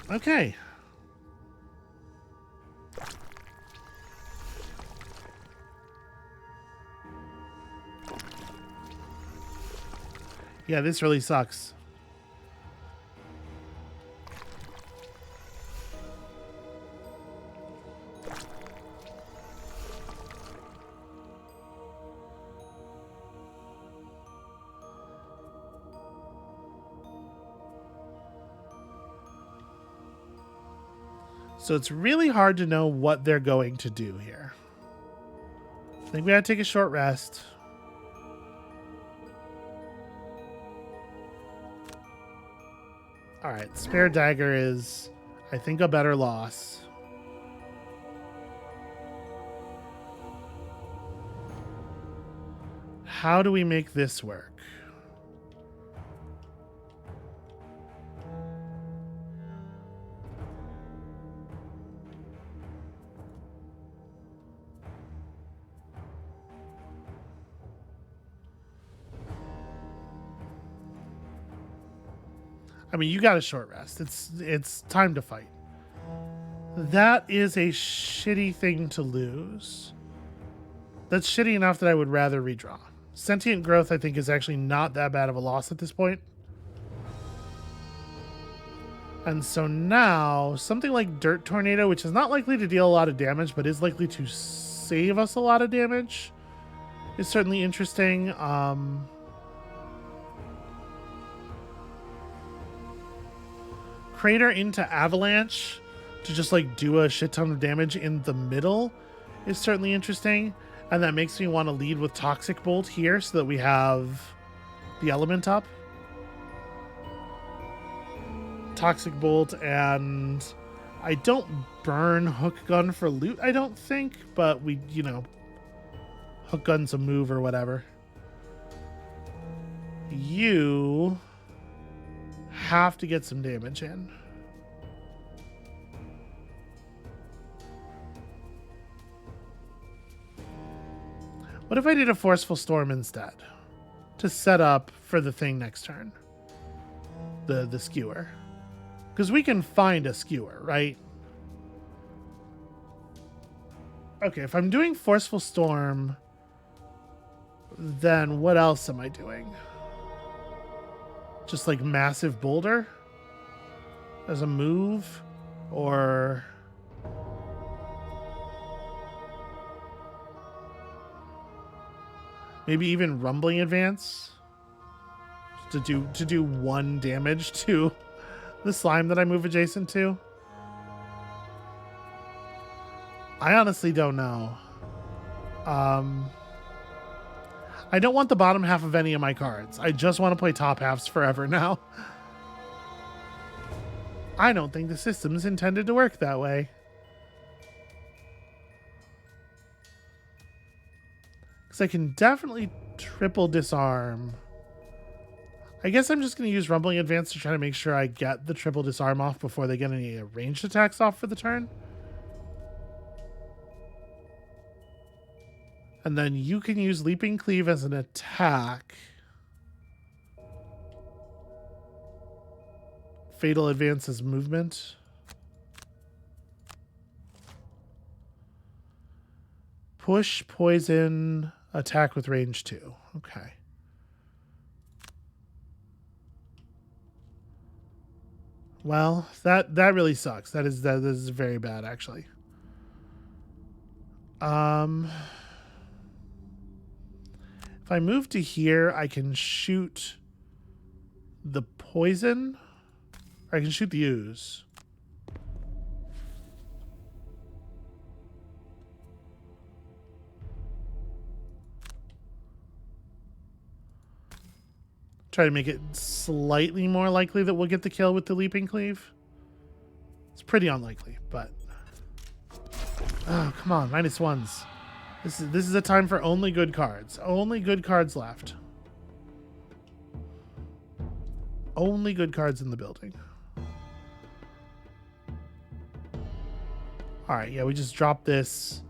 Okay. Yeah, this really sucks. So it's really hard to know what they're going to do here. I think we gotta take a short rest. Alright, Spare Dagger is, I think, a better loss. How do we make this work? I mean, you got a short rest. It's time to fight. That is a shitty thing to lose. That's shitty enough that I would rather redraw. Sentient Growth, I think, is actually not that bad of a loss at this point. And so now, something like Dirt Tornado, which is not likely to deal a lot of damage, but is likely to save us a lot of damage, is certainly interesting. Crater into Avalanche to just like do a shit ton of damage in the middle is certainly interesting. And that makes me want to lead with Toxic Bolt here so that we have the element up. Toxic Bolt, and I don't burn Hook Gun for loot, I don't think, but we, you know, Hook Gun's a move or whatever. You have to get some damage in. What if I did a Forceful Storm instead to set up for the thing next turn? The skewer. Because we can find a skewer, right? Okay, if I'm doing Forceful Storm, then what else am I doing? Just like Massive Boulder as a move, or maybe even Rumbling Advance to do 1 damage to the slime that I move adjacent to. I honestly don't know. I don't want the bottom half of any of my cards. I just want to play top halves forever now. I don't think the system's intended to work that way. Because I can definitely triple disarm. I guess I'm just going to use Rumbling Advance to try to make sure I get the triple disarm off before they get any ranged attacks off for the turn. And then you can use Leaping Cleave as an attack. Fatal Advance as movement. Push, poison, attack with range 2. Okay. Well, that really sucks. That is very bad, actually. If I move to here, I can shoot the poison, or I can shoot the ooze. Try to make it slightly more likely that we'll get the kill with the leaping cleave. It's pretty unlikely, but oh, come on, -1s. This is a time for only good cards. Only good cards left. Only good cards in the building. All right, yeah, we just dropped this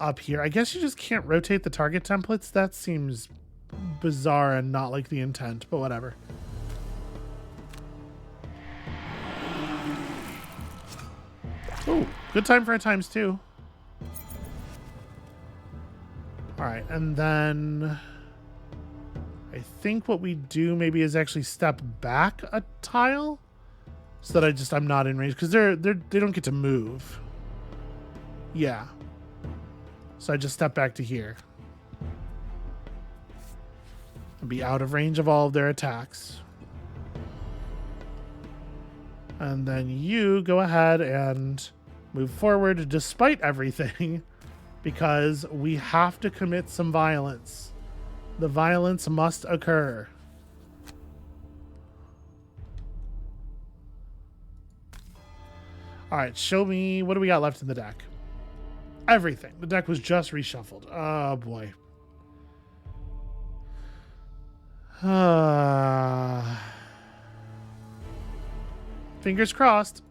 up here. I guess you just can't rotate the target templates. That seems bizarre and not like the intent, but whatever. Oh, good time for a ×2. All right, and then I think what we do maybe is actually step back a tile so that I'm not in range, because they don't get to move. Yeah. So I just step back to here. And be out of range of all of their attacks. And then you go ahead and move forward despite everything, because we have to commit some violence. The violence must occur. All right, show me, what do we got left in the deck? Everything. The deck was just reshuffled. Oh boy. Fingers crossed.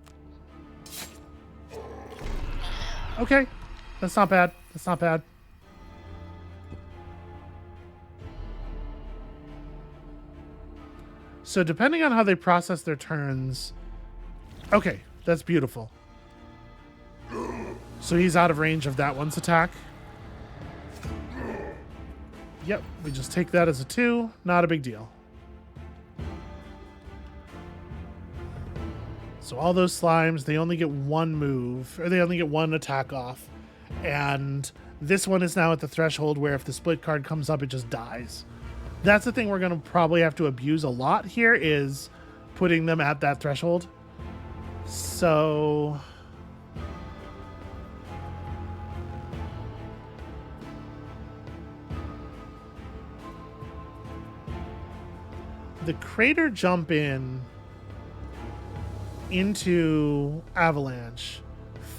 Okay, that's not bad. That's not bad. So depending on how they process their turns... Okay, that's beautiful. So he's out of range of that one's attack. Yep, we just take that as a 2. Not a big deal. So all those slimes, they only get one move, or they only get one attack off. And this one is now at the threshold where if the split card comes up, it just dies. That's the thing we're going to probably have to abuse a lot here, is putting them at that threshold. So... the crater jump into Avalanche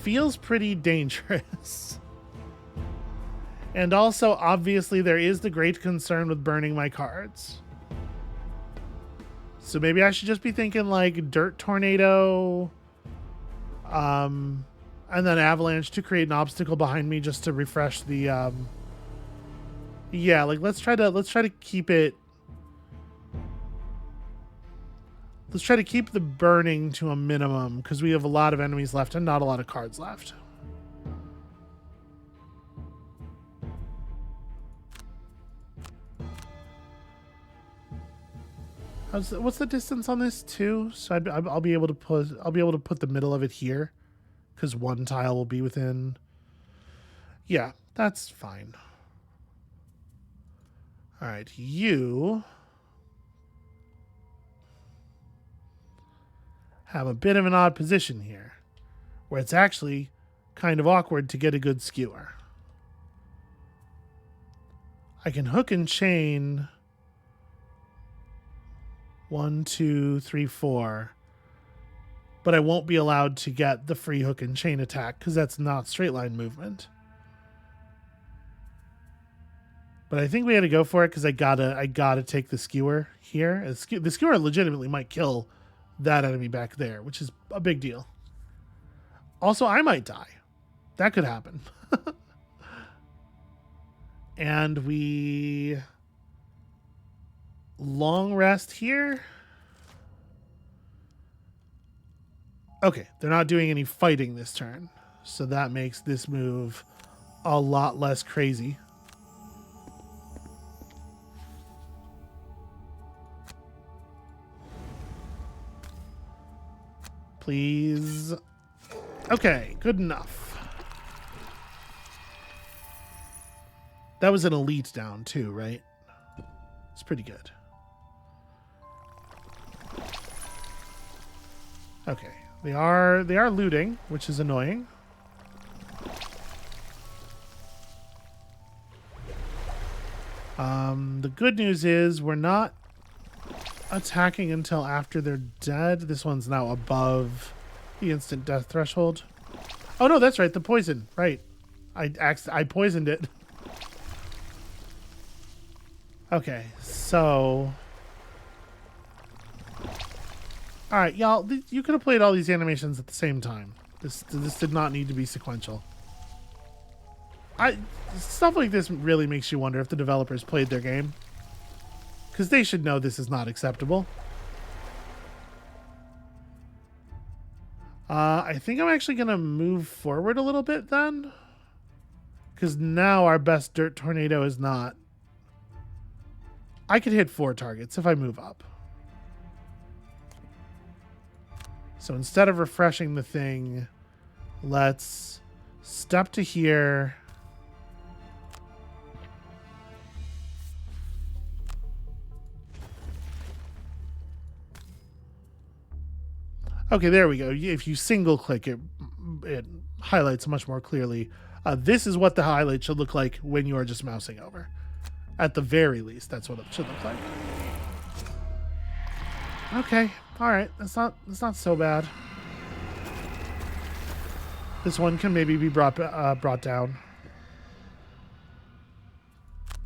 feels pretty dangerous. And also, obviously, there is the great concern with burning my cards. So maybe I should just be thinking like Dirt Tornado, and then Avalanche to create an obstacle behind me just to refresh the, yeah, like let's try to keep it. Let's try to keep the burning to a minimum, because we have a lot of enemies left and not a lot of cards left. What's the distance on this too? So I'll be able to put the middle of it here, because one tile will be within. Yeah, that's fine. All right, you have a bit of an odd position here, where it's actually kind of awkward to get a good skewer. I can hook and chain 1, 2, 3, 4, but I won't be allowed to get the free hook and chain attack because that's not straight line movement. But I think we had to go for it because I gotta take the skewer here. The skewer legitimately might kill that enemy back there, which is a big deal. Also, I might die. That could happen. And we long rest here. Okay, they're not doing any fighting this turn, so that makes this move a lot less crazy. Please. Okay, good enough. That was an elite down too, right? It's pretty good. Okay. They are looting, which is annoying. The good news is we're not attacking until after they're dead. This one's now above the instant death threshold. Oh no, that's right, the poison. Right. I poisoned it. Okay, so all right, y'all, you could have played all these animations at the same time. This did not need to be sequential. Stuff like this really makes you wonder if the developers played their game, because they should know this is not acceptable. I think I'm actually gonna move forward a little bit then, because now our best dirt tornado is not. I could hit 4 targets if I move up. So instead of refreshing the thing, let's step to here. Okay, there we go. If you single click it, it highlights much more clearly. This is what the highlight should look like when you are just mousing over. At the very least, that's what it should look like. Okay, all right. That's not so bad. This one can maybe be brought down.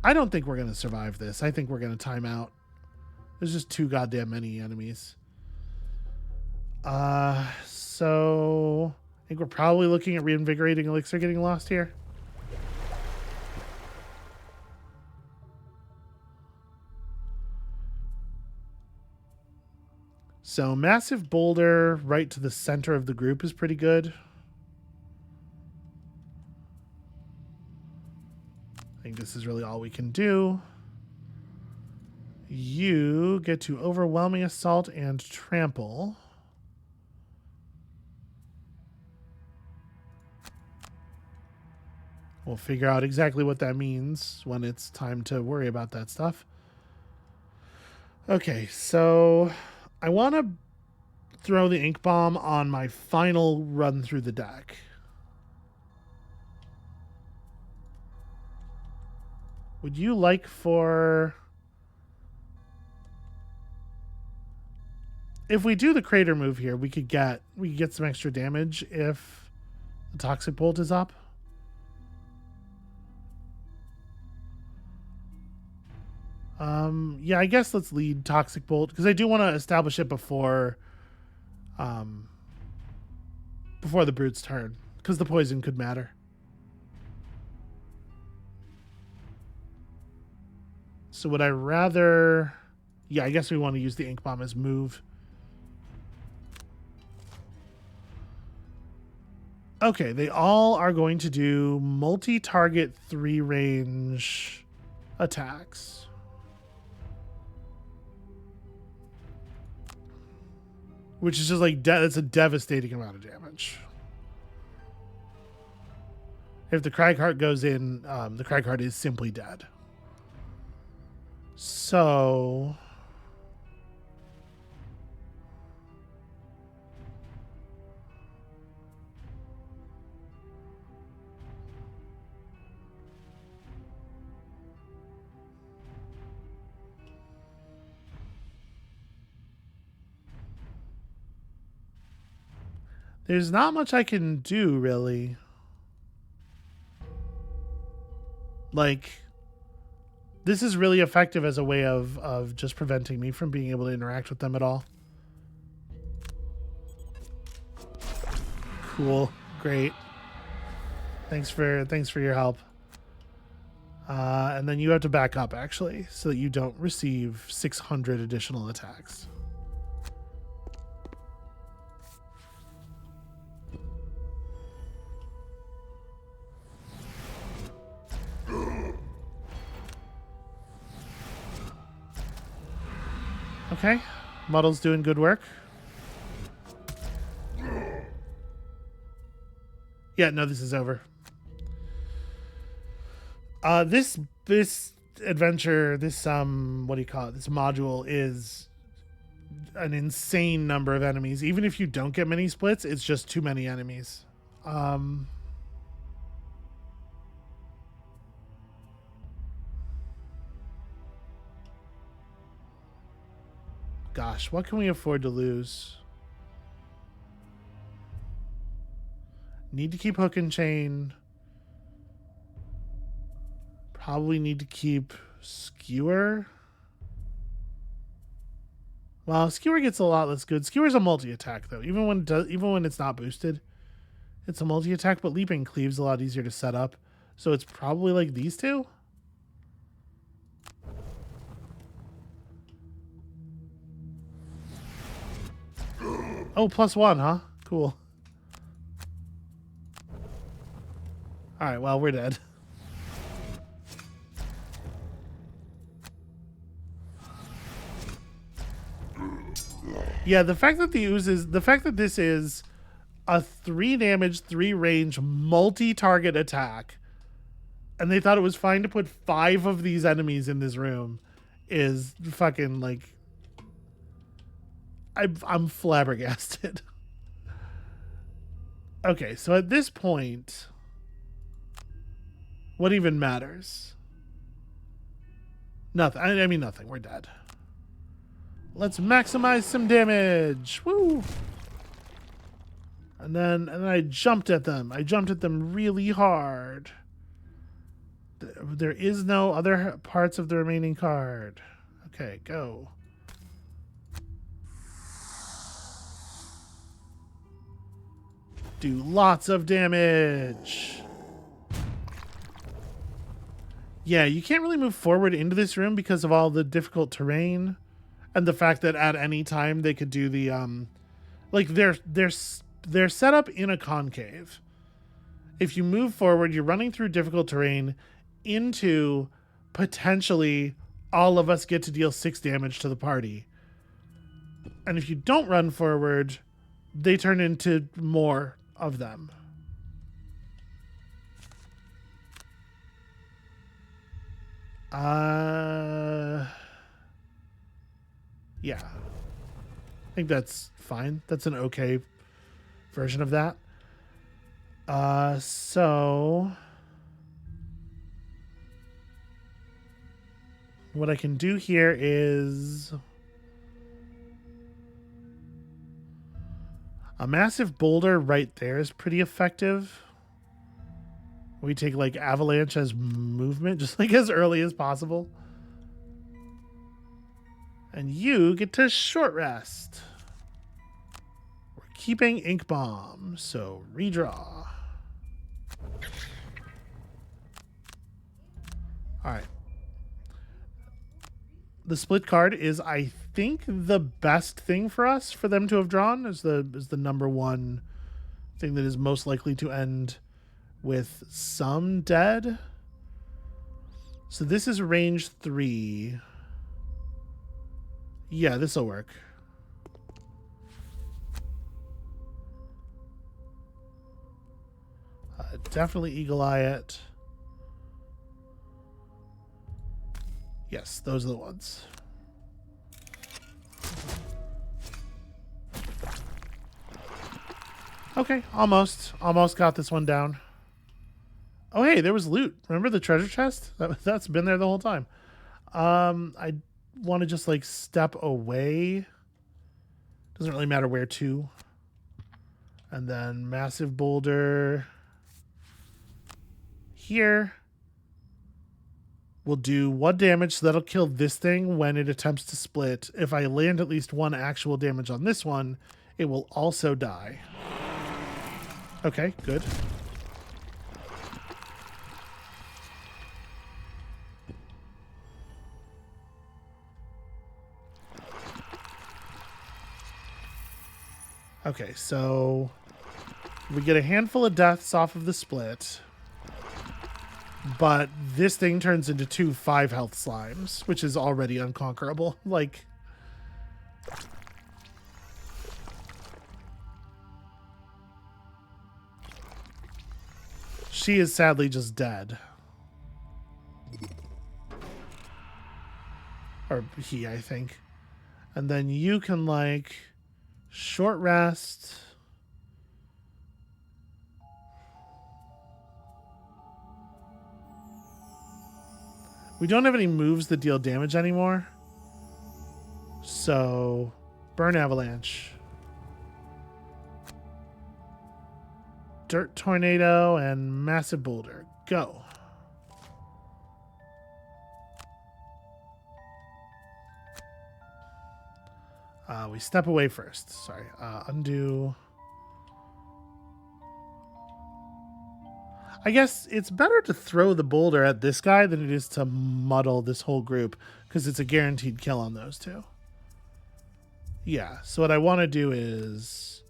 I don't think we're gonna survive this. I think we're gonna time out. There's just too goddamn many enemies. So I think we're probably looking at reinvigorating elixir getting lost here. So massive boulder right to the center of the group is pretty good. I think this is really all we can do. You get to overwhelming assault and trample. We'll figure out exactly what that means when it's time to worry about that stuff. Okay, so I want to throw the ink bomb on my final run through the deck. Would you like for... If we do the crater move here, we could get some extra damage if the toxic bolt is up. Yeah, I guess let's lead Toxic Bolt, because I do want to establish it before the Brute's turn, because the poison could matter. So would I rather... Yeah, I guess we want to use the Ink Bomb as move. Okay, they all are going to do multi-target 3-range attacks. Which is just like, that's a devastating amount of damage. If the Cragheart goes in, the Cragheart is simply dead. So... There's not much I can do, really. Like, this is really effective as a way of just preventing me from being able to interact with them at all. Cool. Great. Thanks for your help. And then you have to back up, actually, so that you don't receive 600 additional attacks. Okay, Muddle's doing good work. Yeah, no, this is over. This adventure, this what do you call it? This module is an insane number of enemies. Even if you don't get many splits, it's just too many enemies. Gosh, what can we afford to lose? Need to keep hook and chain. Probably need to keep skewer. Well, skewer gets a lot less good. Skewer's a multi-attack though. Even when it's not boosted, it's a multi-attack. But leap and cleave's a lot easier to set up, so it's probably like these two. Oh, +1, huh? Cool. All right. Well, we're dead. Yeah, the fact that this is a 3 damage, 3 range, multi-target attack, and they thought it was fine to put 5 of these enemies in this room is fucking like, I'm flabbergasted. Okay, so at this point, what even matters? Nothing. I mean, nothing. We're dead. Let's maximize some damage. Woo! And then I jumped at them. I jumped at them really hard. There is no other parts of the remaining card. Okay, go. Do lots of damage. Yeah, you can't really move forward into this room because of all the difficult terrain. And the fact that at any time they could do the like they're set up in a concave. If you move forward, you're running through difficult terrain into potentially all of us get to deal 6 damage to the party. And if you don't run forward, they turn into more of them. Yeah. I think that's fine. That's an okay version of that. So what I can do here is a massive boulder right there is pretty effective. We take like avalanche as movement, just like as early as possible. And you get to short rest. We're keeping ink bomb, so redraw. All right. The split card is, I think, the best thing for us for them to have drawn is the number one thing that is most likely to end with some dead. So this is range 3. Yeah, this will work. Definitely eagle eye it. Yes, those are the ones. Okay, almost got this one down. Oh, hey, there was loot. Remember the treasure chest? That's been there the whole time. I want to just like step away. Doesn't really matter where to. And then massive boulder here will do 1 damage, so that'll kill this thing when it attempts to split. If I land at least 1 actual damage on this one, it will also die. Okay, good. Okay, so we get a handful of deaths off of the split, but this thing turns into 2 5-health slimes, which is already unconquerable. Like, she is sadly just dead. Or he, I think. And then you can, like, short rest. We don't have any moves that deal damage anymore. So, burn avalanche. Dirt tornado and massive boulder. Go. We step away first. Sorry. Undo. I guess it's better to throw the boulder at this guy than it is to muddle this whole group, because it's a guaranteed kill on those two. Yeah, so what I want to do is...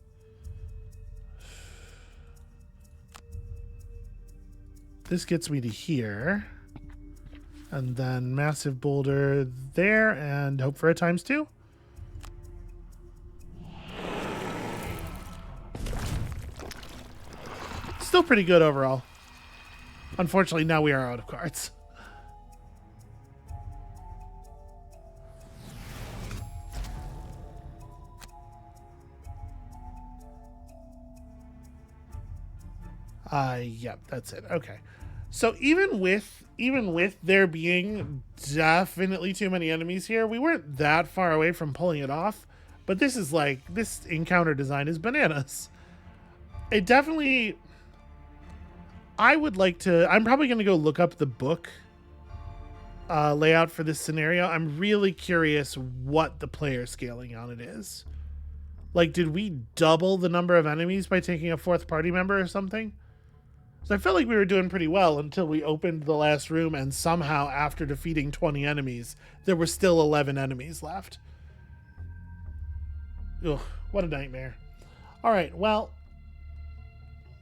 This gets me to here. And then massive boulder there, and hope for a ×2. Still pretty good overall. Unfortunately, now we are out of cards. Yep, that's it. Okay. So even with there being definitely too many enemies here, we weren't that far away from pulling it off. But this is like, this encounter design is bananas. It definitely... I would like to... I'm probably going to go look up the book layout for this scenario. I'm really curious what the player scaling on it is. Like, did we double the number of enemies by taking a 4th party member or something? So I felt like we were doing pretty well until we opened the last room, and somehow after defeating 20 enemies, there were still 11 enemies left. Ugh, what a nightmare. All right, well...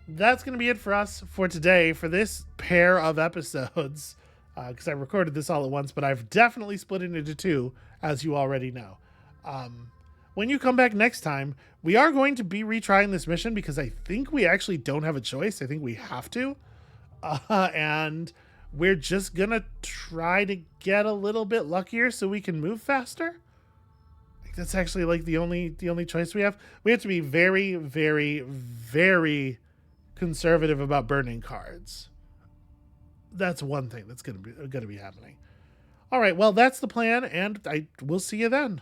That's going to be it for us for today for this pair of episodes, because I recorded this all at once, but I've definitely split it into 2, as you already know. When you come back next time, we are going to be retrying this mission because I think we actually don't have a choice. I think we have to. And we're just going to try to get a little bit luckier so we can move faster. Like, that's actually like the only choice we have. We have to be very, very, very conservative about burning cards. That's one thing that's going to be happening. All right, well, that's the plan, and we'll see you then.